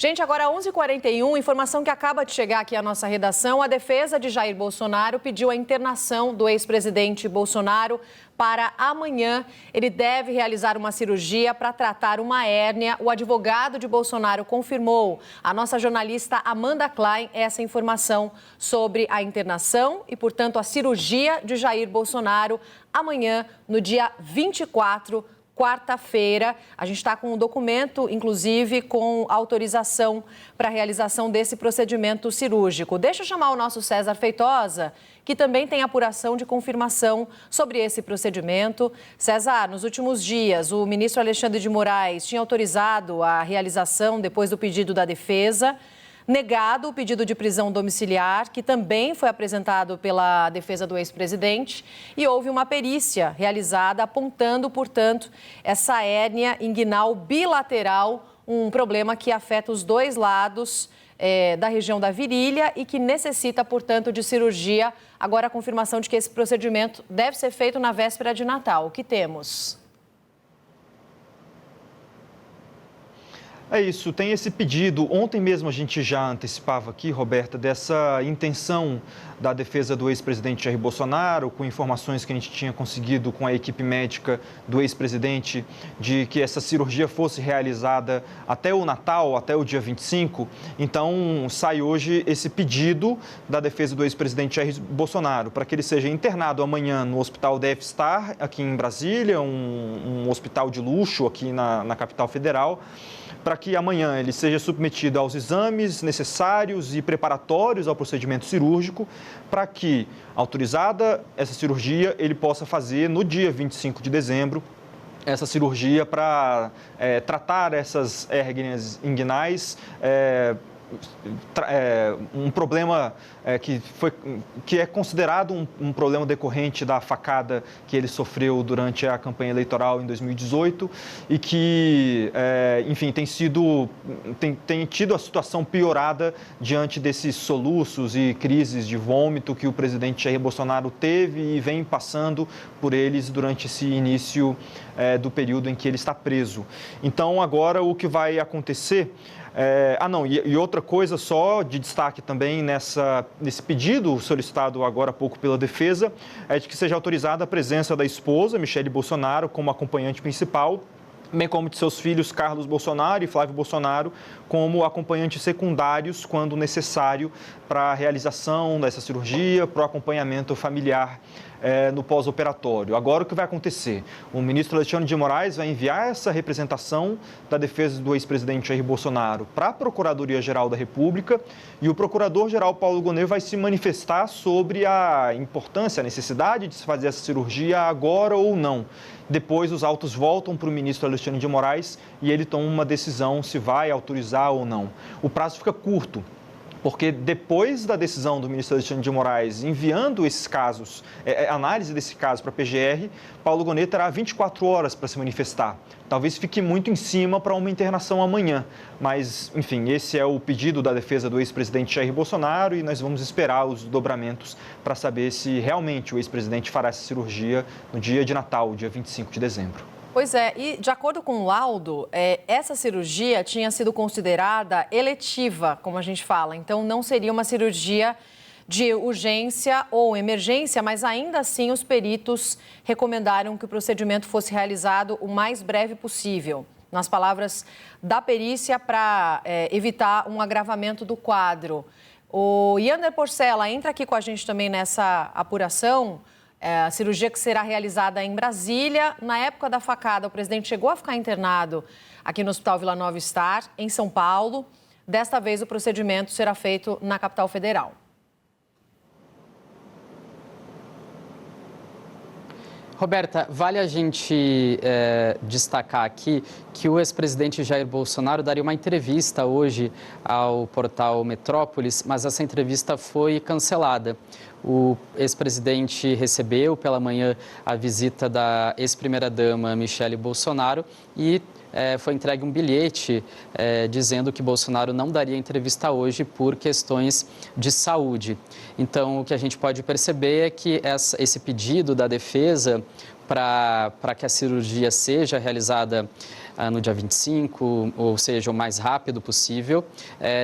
Gente, agora 11h41, informação que acaba de chegar aqui à nossa redação. A defesa de Jair Bolsonaro pediu a internação do ex-presidente Bolsonaro para amanhã. Ele deve realizar uma cirurgia para tratar uma hérnia. O advogado de Bolsonaro confirmou à nossa jornalista Amanda Klein essa informação sobre a internação e, portanto, a cirurgia de Jair Bolsonaro amanhã, no dia 24, quarta-feira. A gente está com um documento, inclusive, com autorização para a realização desse procedimento cirúrgico. Deixa eu chamar o nosso César Feitosa, que também tem apuração de confirmação sobre esse procedimento. César, nos últimos dias, o ministro Alexandre de Moraes tinha autorizado a realização depois do pedido da defesa, negado o pedido de prisão domiciliar, que também foi apresentado pela defesa do ex-presidente, e houve uma perícia realizada apontando, portanto, essa hérnia inguinal bilateral, um problema que afeta os dois lados da região da virilha e que necessita, portanto, de cirurgia. Agora, a confirmação de que esse procedimento deve ser feito na véspera de Natal. O que temos? É isso, tem esse pedido. Ontem mesmo a gente já antecipava aqui, Roberta, dessa intenção da defesa do ex-presidente Jair Bolsonaro, com informações que a gente tinha conseguido com a equipe médica do ex-presidente, de que essa cirurgia fosse realizada até o Natal, até o dia 25. Então, sai hoje esse pedido da defesa do ex-presidente Jair Bolsonaro, para que ele seja internado amanhã no Hospital Death Star, aqui em Brasília, um hospital de luxo aqui na capital federal, para que amanhã ele seja submetido aos exames necessários e preparatórios ao procedimento cirúrgico, para que, autorizada essa cirurgia, ele possa fazer no dia 25 de dezembro essa cirurgia para tratar essas hérnias inguinais, um problema que é considerado um problema decorrente da facada que ele sofreu durante a campanha eleitoral em 2018 e que, enfim, tem tido a situação piorada diante desses soluços e crises de vômito que o presidente Jair Bolsonaro teve e vem passando por eles durante esse início do período em que ele está preso. Então, agora o que vai acontecer... E outra coisa só de destaque também nesse pedido solicitado agora há pouco pela defesa é de que seja autorizada a presença da esposa, Michele Bolsonaro, como acompanhante principal, bem como de seus filhos Carlos Bolsonaro e Flávio Bolsonaro, como acompanhantes secundários quando necessário para a realização dessa cirurgia, para o acompanhamento familiar no pós-operatório. Agora, o que vai acontecer? O ministro Alexandre de Moraes vai enviar essa representação da defesa do ex-presidente Jair Bolsonaro para a Procuradoria-Geral da República e o procurador-geral Paulo Gonet vai se manifestar sobre a importância, a necessidade de se fazer essa cirurgia agora ou não. Depois, os autos voltam para o ministro Alexandre de Moraes e ele toma uma decisão se vai autorizar ou não. O prazo fica curto, porque depois da decisão do ministro Alexandre de Moraes enviando esses casos, análise desse caso para a PGR, Paulo Gonet terá 24 horas para se manifestar. Talvez fique muito em cima para uma internação amanhã, mas, enfim, esse é o pedido da defesa do ex-presidente Jair Bolsonaro e nós vamos esperar os dobramentos para saber se realmente o ex-presidente fará essa cirurgia no dia de Natal, dia 25 de dezembro. Pois é, e de acordo com o laudo, essa cirurgia tinha sido considerada eletiva, como a gente fala. Então, não seria uma cirurgia de urgência ou emergência, mas ainda assim os peritos recomendaram que o procedimento fosse realizado o mais breve possível. Nas palavras da perícia, para evitar um agravamento do quadro. O Yander Porcela entra aqui com a gente também nessa apuração. A cirurgia que será realizada em Brasília. Na época da facada, o presidente chegou a ficar internado aqui no Hospital Vila Nova Star, em São Paulo. Desta vez, o procedimento será feito na capital federal. Roberta, vale a gente destacar aqui que o ex-presidente Jair Bolsonaro daria uma entrevista hoje ao portal Metrópolis, mas essa entrevista foi cancelada. O ex-presidente recebeu pela manhã a visita da ex-primeira-dama Michele Bolsonaro e foi entregue um bilhete dizendo que Bolsonaro não daria entrevista hoje por questões de saúde. Então, o que a gente pode perceber é que esse pedido da defesa para que a cirurgia seja realizada no dia 25, ou seja, o mais rápido possível,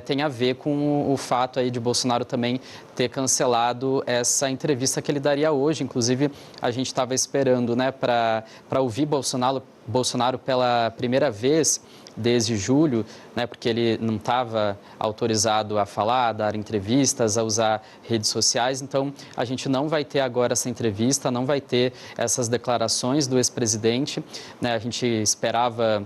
tem a ver com o fato aí de Bolsonaro também ter cancelado essa entrevista que ele daria hoje. Inclusive, a gente estava esperando, né, para ouvir Bolsonaro pela primeira vez desde julho, né, porque ele não estava autorizado a falar, a dar entrevistas, a usar redes sociais. Então, a gente não vai ter agora essa entrevista, não vai ter essas declarações do ex-presidente, né? A gente esperava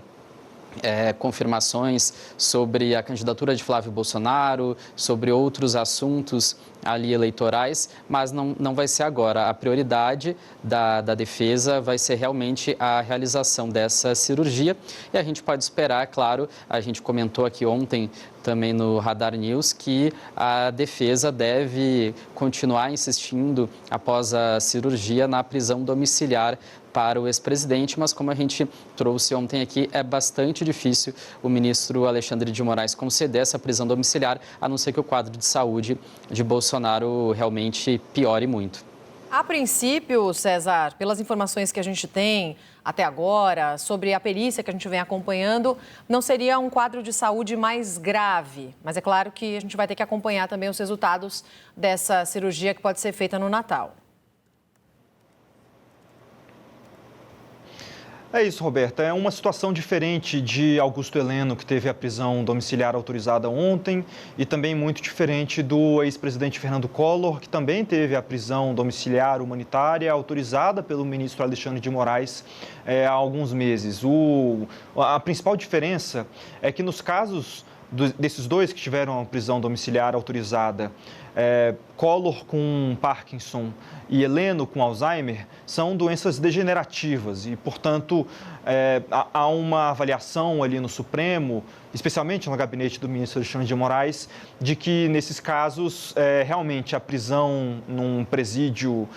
confirmações sobre a candidatura de Flávio Bolsonaro, sobre outros assuntos ali eleitorais, mas não vai ser agora. A prioridade da defesa vai ser realmente a realização dessa cirurgia e a gente pode esperar, claro, a gente comentou aqui ontem também no Radar News que a defesa deve continuar insistindo após a cirurgia na prisão domiciliar para o ex-presidente, mas como a gente trouxe ontem aqui, é bastante difícil o ministro Alexandre de Moraes conceder essa prisão domiciliar, a não ser que o quadro de saúde de Bolsonaro realmente piore muito. A princípio, César, pelas informações que a gente tem até agora, sobre a perícia que a gente vem acompanhando, não seria um quadro de saúde mais grave. Mas é claro que a gente vai ter que acompanhar também os resultados dessa cirurgia que pode ser feita no Natal. É isso, Roberta. É uma situação diferente de Augusto Heleno, que teve a prisão domiciliar autorizada ontem, e também muito diferente do ex-presidente Fernando Collor, que também teve a prisão domiciliar humanitária autorizada pelo ministro Alexandre de Moraes há alguns meses. A principal diferença é que nos casos desses dois que tiveram a prisão domiciliar autorizada, Collor com Parkinson e Heleno com Alzheimer, são doenças degenerativas e, portanto, há uma avaliação ali no Supremo, especialmente no gabinete do ministro Alexandre de Moraes, de que, nesses casos, realmente a prisão num presídio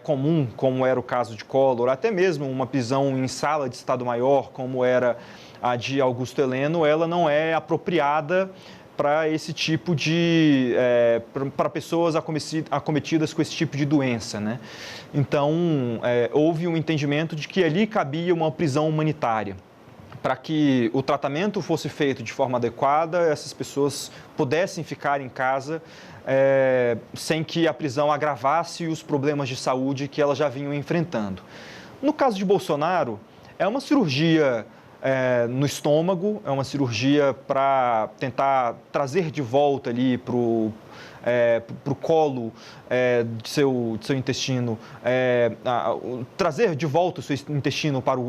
comum, como era o caso de Collor, até mesmo uma prisão em sala de Estado-Maior, como era a de Augusto Heleno, ela não é apropriada para esse tipo de... para pessoas acometidas com esse tipo de doença, né? Então, houve um entendimento de que ali cabia uma prisão humanitária. Para que o tratamento fosse feito de forma adequada, essas pessoas pudessem ficar em casa sem que a prisão agravasse os problemas de saúde que elas já vinham enfrentando. No caso de Bolsonaro, é uma cirurgia no estômago, é uma cirurgia para tentar trazer de volta ali para o colo de seu intestino, trazer de volta o seu intestino para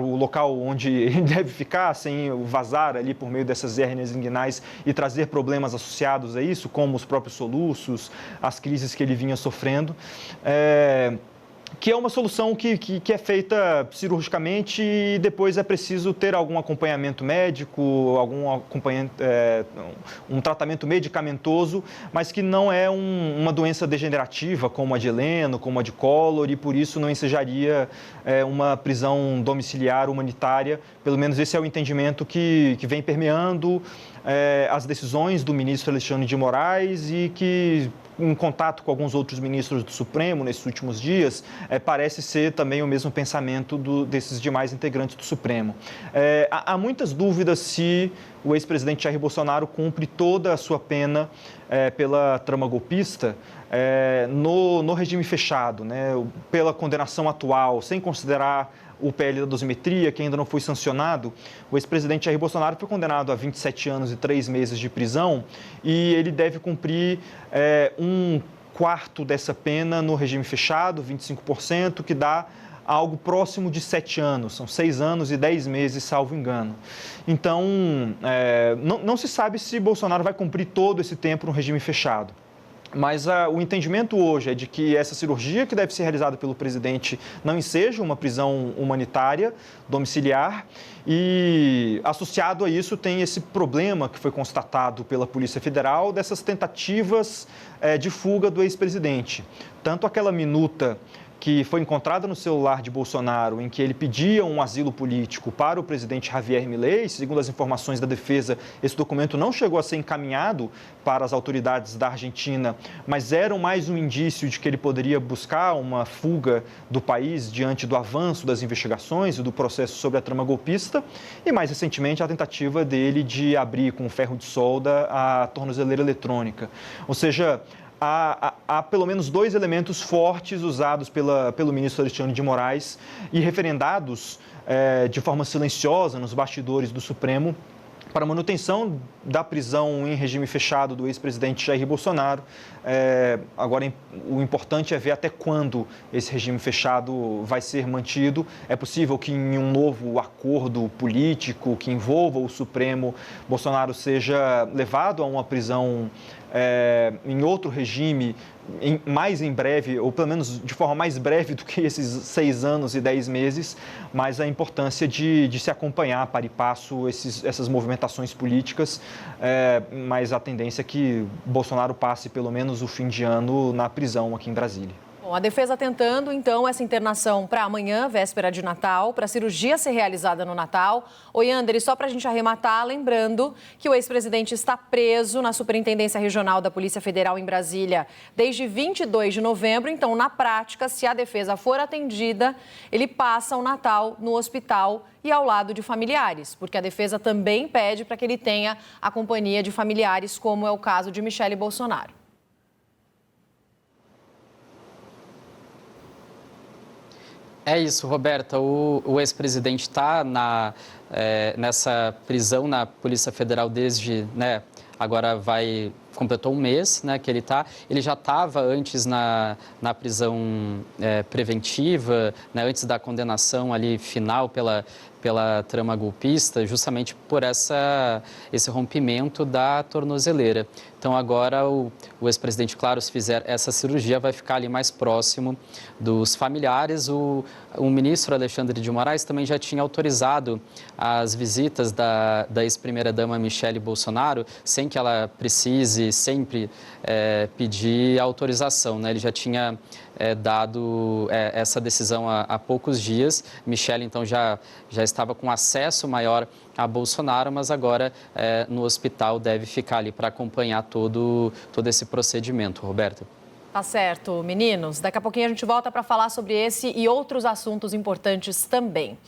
o local onde ele deve ficar, sem vazar ali por meio dessas hérnias inguinais e trazer problemas associados a isso, como os próprios soluços, as crises que ele vinha sofrendo. Que é uma solução que é feita cirurgicamente e depois é preciso ter algum acompanhamento médico, um tratamento medicamentoso, mas que não é uma doença degenerativa como a de Heleno, como a de Collor, e por isso não ensejaria uma prisão domiciliar humanitária. Pelo menos esse é o entendimento que vem permeando as decisões do ministro Alexandre de Moraes e que, em contato com alguns outros ministros do Supremo nesses últimos dias, parece ser também o mesmo pensamento desses demais integrantes do Supremo. Há muitas dúvidas se o ex-presidente Jair Bolsonaro cumpre toda a sua pena pela trama golpista no regime fechado, né? Pela condenação atual, sem considerar o PL da dosimetria, que ainda não foi sancionado. O ex-presidente Jair Bolsonaro foi condenado a 27 anos e 3 meses de prisão e ele deve cumprir 1/4 dessa pena no regime fechado, 25%, que dá algo próximo de 7 anos, são 6 anos e 10 meses, salvo engano. Então, não se sabe se Bolsonaro vai cumprir todo esse tempo no regime fechado. Mas o entendimento hoje é de que essa cirurgia que deve ser realizada pelo presidente não enseja uma prisão humanitária domiciliar e, associado a isso, tem esse problema que foi constatado pela Polícia Federal dessas tentativas de fuga do ex-presidente. Tanto aquela minuta que foi encontrada no celular de Bolsonaro, em que ele pedia um asilo político para o presidente Javier Milei. Segundo as informações da defesa, esse documento não chegou a ser encaminhado para as autoridades da Argentina, mas era mais um indício de que ele poderia buscar uma fuga do país diante do avanço das investigações e do processo sobre a trama golpista. E, mais recentemente, a tentativa dele de abrir com ferro de solda a tornozeleira eletrônica. Ou seja, há pelo menos 2 elementos fortes usados pelo ministro Alexandre de Moraes e referendados de forma silenciosa nos bastidores do Supremo para a manutenção da prisão em regime fechado do ex-presidente Jair Bolsonaro. Agora, o importante é ver até quando esse regime fechado vai ser mantido. É possível que em um novo acordo político que envolva o Supremo, Bolsonaro seja levado a uma prisão em outro regime, mais em breve, ou pelo menos de forma mais breve do que esses 6 anos e 10 meses, mas a importância de se acompanhar para e passo essas movimentações políticas, mas a tendência é que Bolsonaro passe pelo menos o fim de ano na prisão aqui em Brasília. Bom, a defesa tentando, então, essa internação para amanhã, véspera de Natal, para a cirurgia ser realizada no Natal. Oi, Ander, e só para a gente arrematar, lembrando que o ex-presidente está preso na Superintendência Regional da Polícia Federal em Brasília desde 22 de novembro. Então, na prática, se a defesa for atendida, ele passa o Natal no hospital e ao lado de familiares, porque a defesa também pede para que ele tenha a companhia de familiares, como é o caso de Michele Bolsonaro. É isso, Roberta. O ex-presidente está nessa prisão na Polícia Federal desde, agora completou um mês, que ele está. Ele já estava antes na prisão preventiva, antes da condenação ali final pela trama golpista, justamente por esse rompimento da tornozeleira. Então, agora o ex-presidente, claro, se fizer essa cirurgia, vai ficar ali mais próximo dos familiares. O ministro Alexandre de Moraes também já tinha autorizado as visitas da ex-primeira-dama Michele Bolsonaro, sem que ela precise sempre pedir autorização, Ele já tinha dado essa decisão há poucos dias. Michele, então, já estava com acesso maior a Bolsonaro, mas agora no hospital deve ficar ali para acompanhar todo esse procedimento, Roberta. Tá certo, meninos. Daqui a pouquinho a gente volta para falar sobre esse e outros assuntos importantes também.